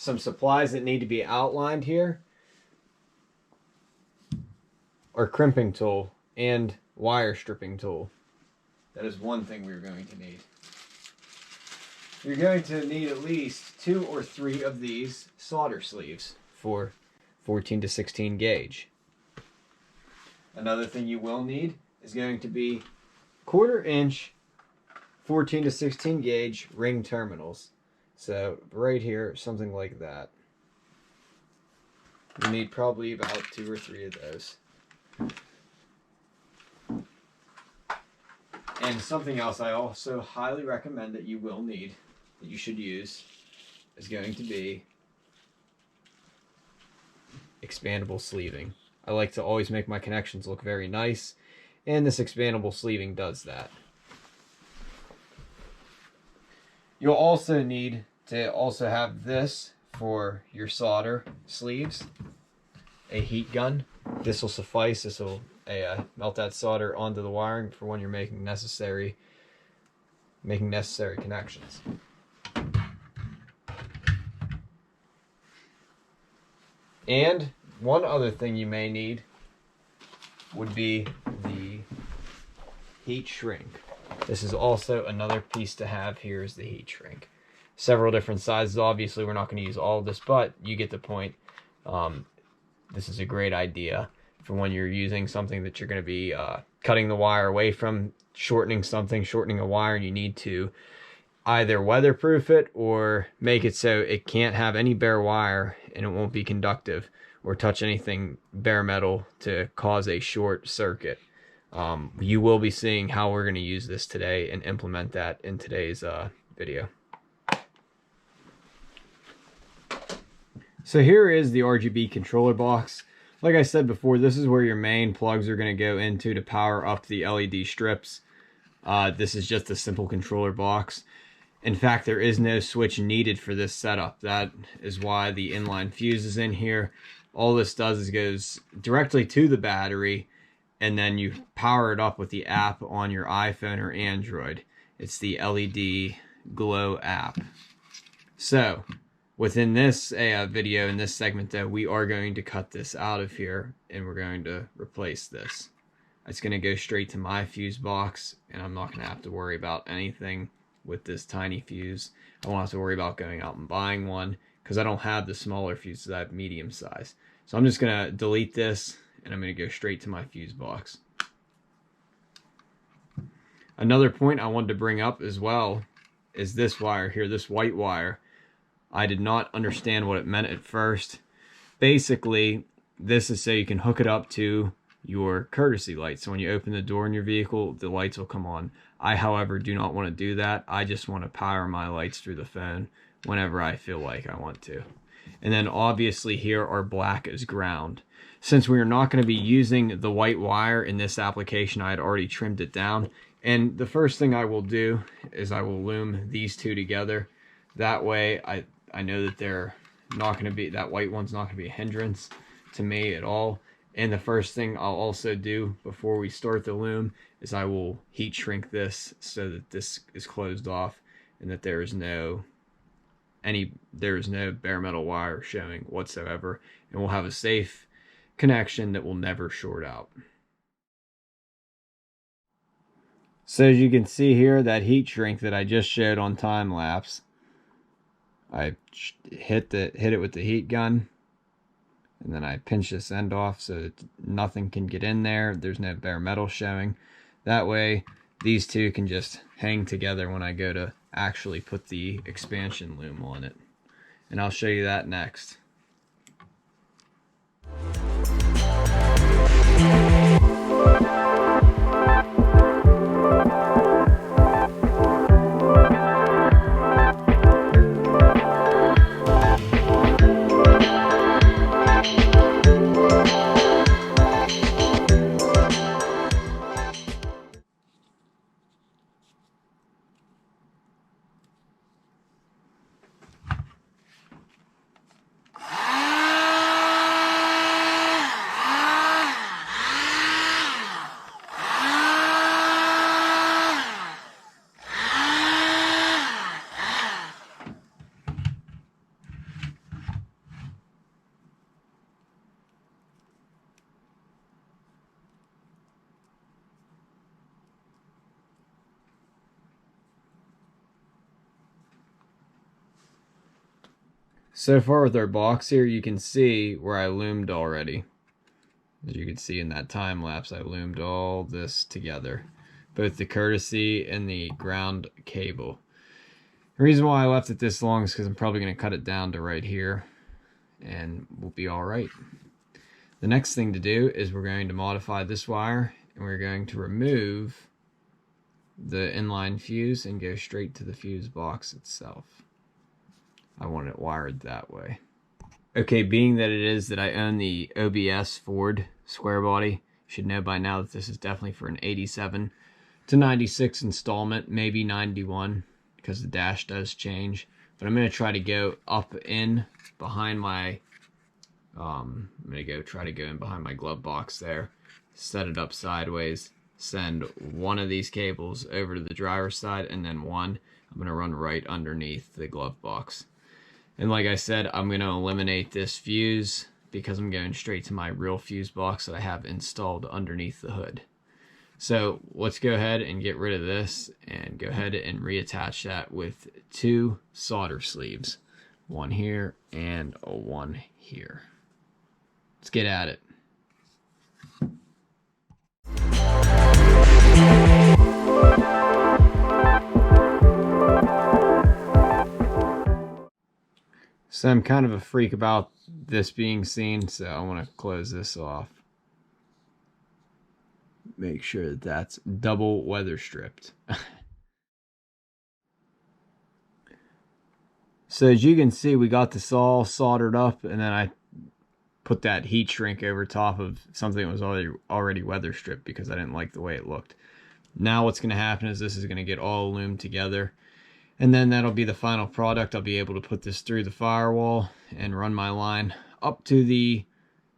some supplies that need to be outlined here are crimping tool and wire stripping tool. That is one thing we're going to need. You're going to need at least 2 or 3 of these solder sleeves for 14 to 16 gauge. Another thing you will need is going to be 1/4 inch 14 to 16 gauge ring terminals. So right here, something like that. You need probably about 2 or 3 of those. And something else I also highly recommend that you will need, that you should use, is going to be expandable sleeving. I like to always make my connections look very nice, and this expandable sleeving does that. You'll also need to have this for your solder sleeves, a heat gun. This will suffice. This will melt that solder onto the wiring for when you're making necessary connections. And one other thing you may need would be the heat shrink. This is also another piece to have. Here is the heat shrink. Several different sizes. Obviously, we're not going to use all of this, but you get the point. This is a great idea for when you're using something that you're going to be cutting the wire away from, shortening a wire, and you need to either weatherproof it or make it so it can't have any bare wire and it won't be conductive or touch anything bare metal to cause a short circuit. You will be seeing how we're going to use this today and implement that in today's video. So here is the RGB controller box. Like I said before, this is where your main plugs are going to go into to power up the LED strips. This is just a simple controller box. In fact, there is no switch needed for this setup. That is why the inline fuse is in here. All this does is goes directly to the battery, and then you power it up with the app on your iPhone or Android. It's the LED Glow app. So within this video, in this segment though, we are going to cut this out of here and we're going to replace this. It's going to go straight to my fuse box, and I'm not going to have to worry about anything with this tiny fuse. I won't have to worry about going out and buying one because I don't have the smaller fuses. I have medium size. So I'm just going to delete this and I'm going to go straight to my fuse box. Another point I wanted to bring up as well is this wire here, this white wire. I did not understand what it meant at first. Basically, this is so you can hook it up to your courtesy lights. So when you open the door in your vehicle, the lights will come on. I, however, do not want to do that. I just want to power my lights through the phone whenever I feel like I want to. And then obviously here are black as ground. Since we are not going to be using the white wire in this application, I had already trimmed it down. And the first thing I will do is I will loom these two together. That way I know that they're not going to be, that white one's not going to be a hindrance to me at all. And the first thing I'll also do before we start the loom is I will heat shrink this so that this is closed off and that there is no bare metal wire showing whatsoever, and we'll have a safe connection that will never short out. So as you can see here, that heat shrink that I just showed on time lapse, I hit it with the heat gun, and then I pinch this end off so that nothing can get in there. There's no bare metal showing. That way these two can just hang together when I go to actually put the expansion loom on it. And I'll show you that next. So far with our box here, you can see where I loomed already. As you can see in that time lapse, I loomed all this together, both the courtesy and the ground cable. The reason why I left it this long is because I'm probably going to cut it down to right here, and we'll be all right. The next thing to do is we're going to modify this wire, and we're going to remove the inline fuse and go straight to the fuse box itself. I want it wired that way. Okay, being that it is that I own the OBS Ford square body, you should know by now that this is definitely for an 87 to 96 installment, maybe 91, because the dash does change. But I'm going to try to go up in behind my, I'm going to try to go in behind my glove box there, set it up sideways, send one of these cables over to the driver's side, and then one I'm going to run right underneath the glove box. And like I said, I'm going to eliminate this fuse because I'm going straight to my real fuse box that I have installed underneath the hood. So let's go ahead and get rid of this and go ahead and reattach that with 2 solder sleeves. One here and one here. Let's get at it. So I'm kind of a freak about this being seen, so I want to close this off. Make sure that that's double weather stripped. So as you can see, we got this all soldered up, and then I put that heat shrink over top of something that was already weather stripped because I didn't like the way it looked. Now what's going to happen is this is going to get all loomed together. And then that'll be the final product. I'll be able to put this through the firewall and run my line up to the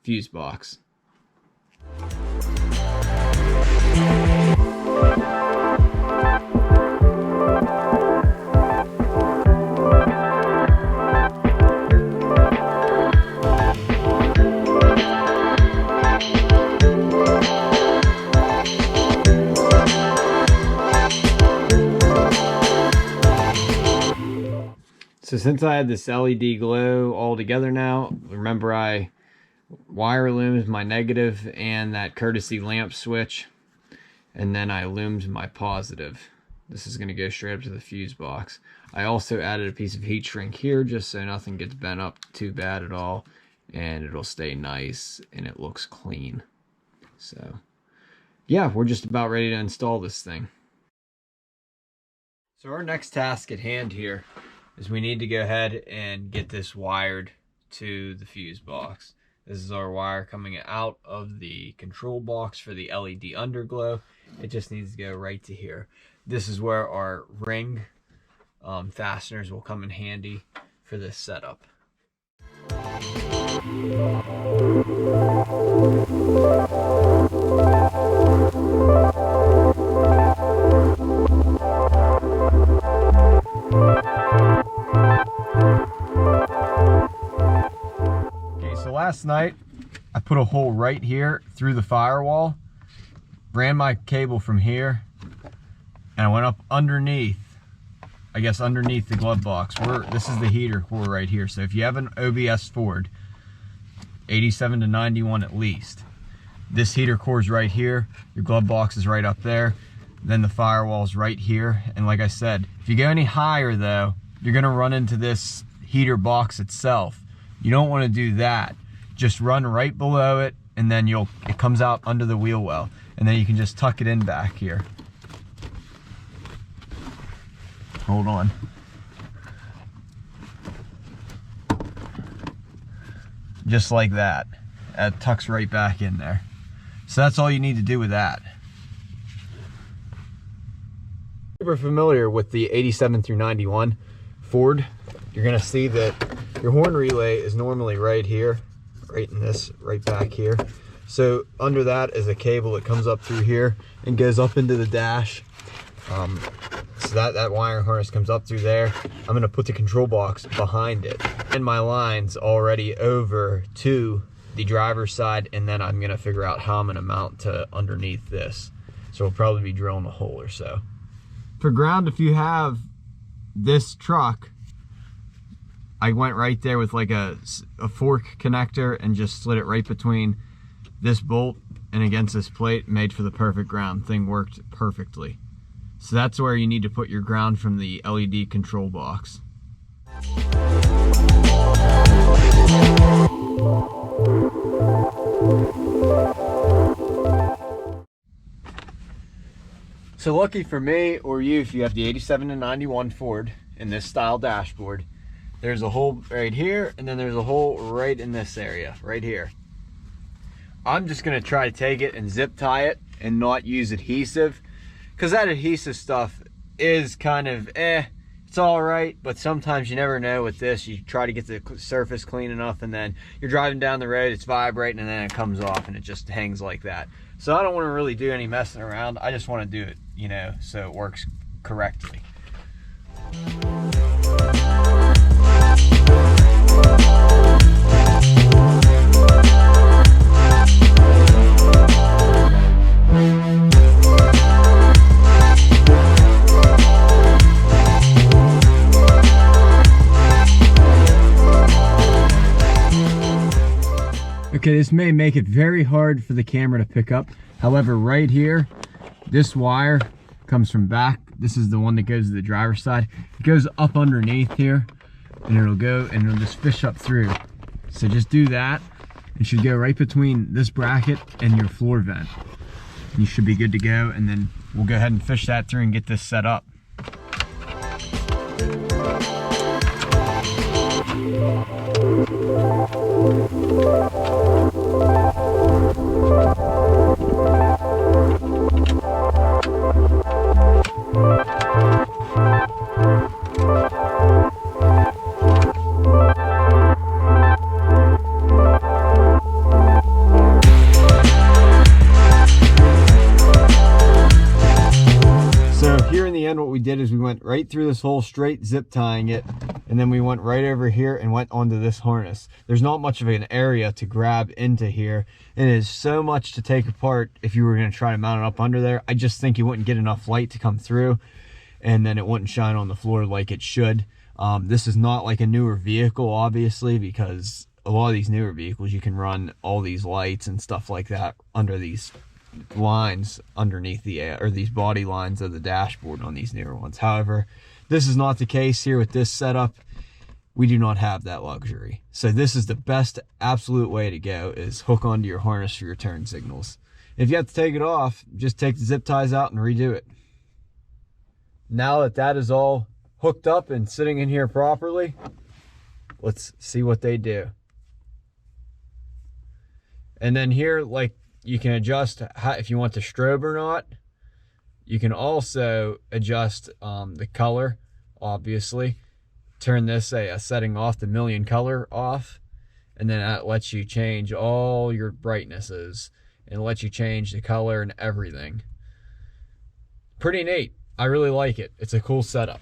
fuse box. So since I had this LED glow all together now, remember I wire loomed my negative and that courtesy lamp switch, and then I loomed my positive. This is going to go straight up to the fuse box. I also added a piece of heat shrink here just so nothing gets bent up too bad at all, and it'll stay nice and it looks clean. So yeah, we're just about ready to install this thing. So our next task at hand here is we need to go ahead and get this wired to the fuse box. This is our wire coming out of the control box for the LED underglow. It just needs to go right to here. This is where our ring fasteners will come in handy for this setup. Last night, I put a hole right here through the firewall, ran my cable from here, and I went up underneath, I guess underneath the glove box. This is the heater core right here. So if you have an OBS Ford, 87 to 91 at least, this heater core is right here, your glove box is right up there, then the firewall is right here. And like I said, if you go any higher though, you're gonna run into this heater box itself. You don't wanna do that. Just run right below it, and then it comes out under the wheel well, and then you can just tuck it in back here. Hold on. Just like that. That tucks right back in there. So that's all you need to do with that. If you're familiar with the 87 through 91 Ford, you're gonna see that your horn relay is normally right here. Right in this, right back here. So under that is a cable that comes up through here and goes up into the dash. So that wiring harness comes up through there. I'm gonna put the control box behind it. And my line's already over to the driver's side, and then I'm gonna figure out how I'm gonna mount to underneath this. So we'll probably be drilling a hole or so. For ground, if you have this truck, I went right there with like a fork connector and just slid it right between this bolt and against this plate, made for the perfect ground. Thing worked perfectly. So that's where you need to put your ground from the LED control box. So lucky for me or you, if you have the 87 to 91 Ford in this style dashboard, there's a hole right here, and then there's a hole right in this area, right here. I'm just gonna try to take it and zip tie it and not use adhesive, because that adhesive stuff is kind of it's all right, but sometimes you never know with this. You try to get the surface clean enough, and then you're driving down the road, it's vibrating, and then it comes off and it just hangs like that. So I don't want to really do any messing around. I just want to do it, you know, so it works correctly. Okay, this may make it very hard for the camera to pick up. However, right here, this wire comes from back. This is the one that goes to the driver's side. It goes up underneath here, and it'll go and it'll just fish up through. So just do that. It should go right between this bracket and your floor vent. You should be good to go, and then we'll go ahead and fish that through and get this set up. What we did is we went right through this hole straight, zip tying it, and then we went right over here and went onto this harness. There's not much of an area to grab into here, and it is so much to take apart if you were going to try to mount it up under there. I just think you wouldn't get enough light to come through, and then it wouldn't shine on the floor like it should. This is not like a newer vehicle, obviously, because a lot of these newer vehicles you can run all these lights and stuff like that under these lines underneath the these body lines of the dashboard on these newer ones. However, this is not the case here with this setup. We do not have that luxury. So this is the best absolute way to go, is hook onto your harness for your turn signals. If you have to take it off, just take the zip ties out and redo it. Now that that is all hooked up and sitting in here properly, let's see what they do. And then here, like, you can adjust how, if you want the strobe or not. You can also adjust the color, obviously. Turn this a setting off, the million color off, and then that lets you change all your brightnesses and lets you change the color and everything. Pretty neat. I really like it. It's a cool setup.